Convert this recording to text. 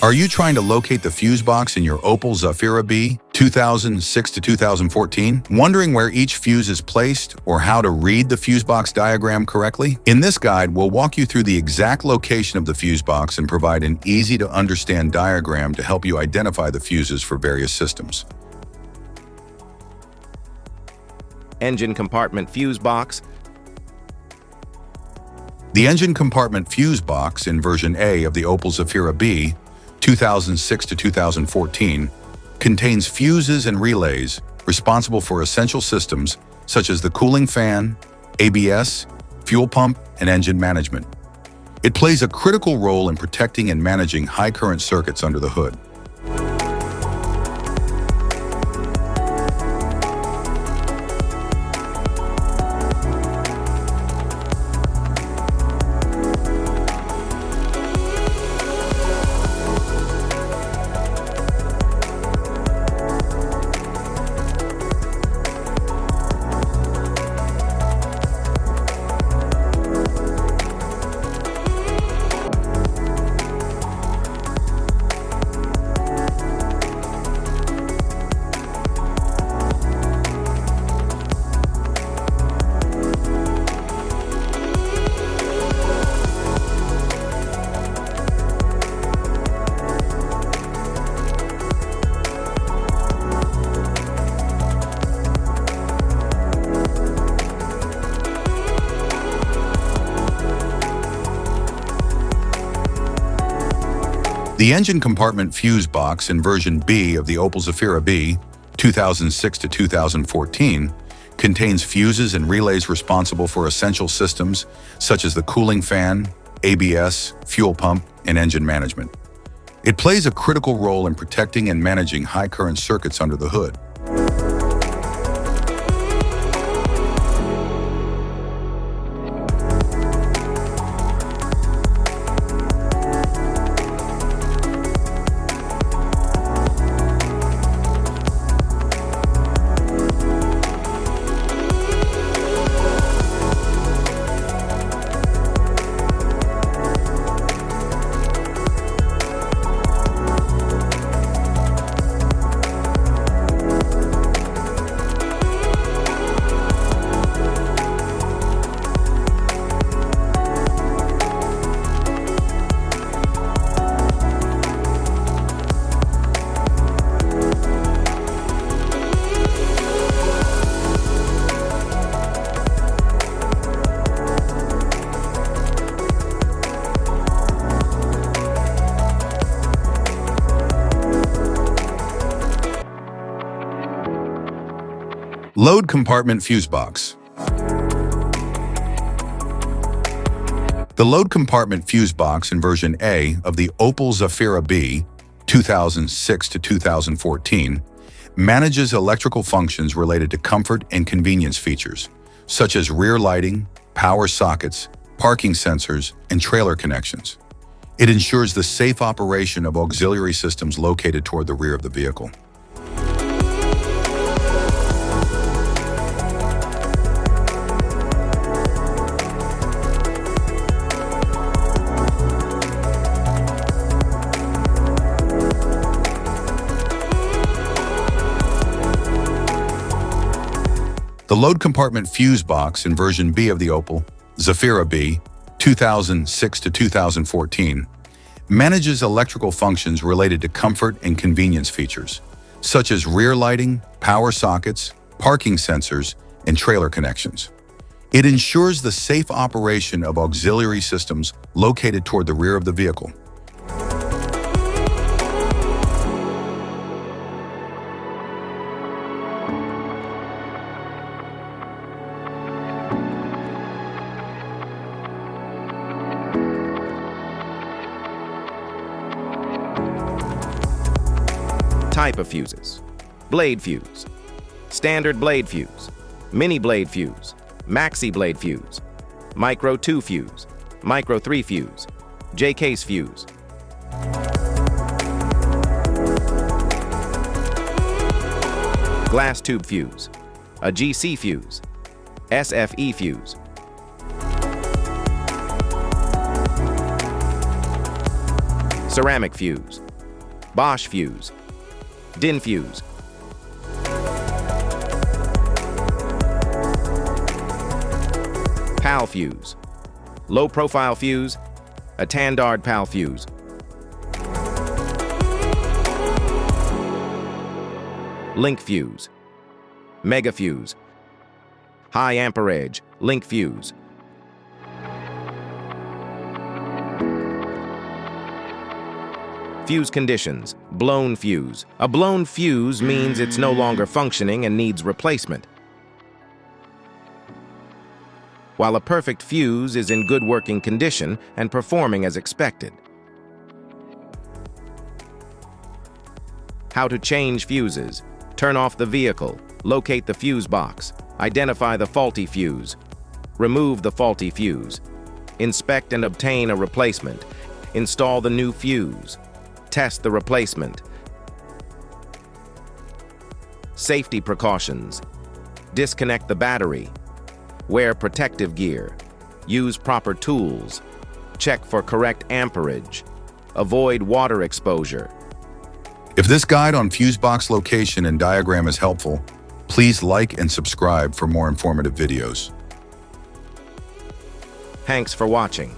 Are you trying to locate the fuse box in your Opel Zafira B 2006 to 2014? Wondering where each fuse is placed or how to read the fuse box diagram correctly? In this guide, we'll walk you through the exact location of the fuse box and provide an easy-to-understand diagram to help you identify the fuses for various systems. Engine compartment fuse box. The engine compartment fuse box in version A of the Opel Zafira B 2006 to 2014 contains fuses and relays responsible for essential systems such as the cooling fan, ABS, fuel pump, and engine management. It plays a critical role in protecting and managing high current circuits under the hood. The engine compartment fuse box in version B of the Opel Zafira B 2006 to 2014 contains fuses and relays responsible for essential systems such as the cooling fan, ABS, fuel pump, and engine management. It plays a critical role in protecting and managing high current circuits under the hood. Load compartment fuse box. The load compartment fuse box in version A of the Opel Zafira B 2006 to 2014 manages electrical functions related to comfort and convenience features, such as rear lighting, power sockets, parking sensors, and trailer connections. It ensures the safe operation of auxiliary systems located toward the rear of the vehicle. The load compartment fuse box in version B of the Opel Zafira B 2006 to 2014 manages electrical functions related to comfort and convenience features, such as rear lighting, power sockets, parking sensors, and trailer connections. It ensures the safe operation of auxiliary systems located toward the rear of the vehicle. Type of fuses: blade fuse, standard blade fuse, mini blade fuse, maxi blade fuse, micro 2 fuse, micro 3 fuse, J-case fuse. Glass tube fuse, a GC fuse, SFE fuse. Ceramic fuse, Bosch fuse, DIN fuse, PAL fuse, low-profile fuse, a Tandard PAL fuse, link fuse, mega fuse, high amperage, link fuse, fuse conditions, blown fuse. A blown fuse means it's no longer functioning and needs replacement, while a perfect fuse is in good working condition and performing as expected. How to change fuses. Turn off the vehicle, locate the fuse box, identify the faulty fuse, remove the faulty fuse, inspect and obtain a replacement, install the new fuse, test the replacement. Safety precautions. Disconnect the battery, wear protective gear, use proper tools, check for correct amperage, avoid water exposure. If this guide on fuse box location and diagram is helpful, please like and subscribe for more informative videos. Thanks for watching.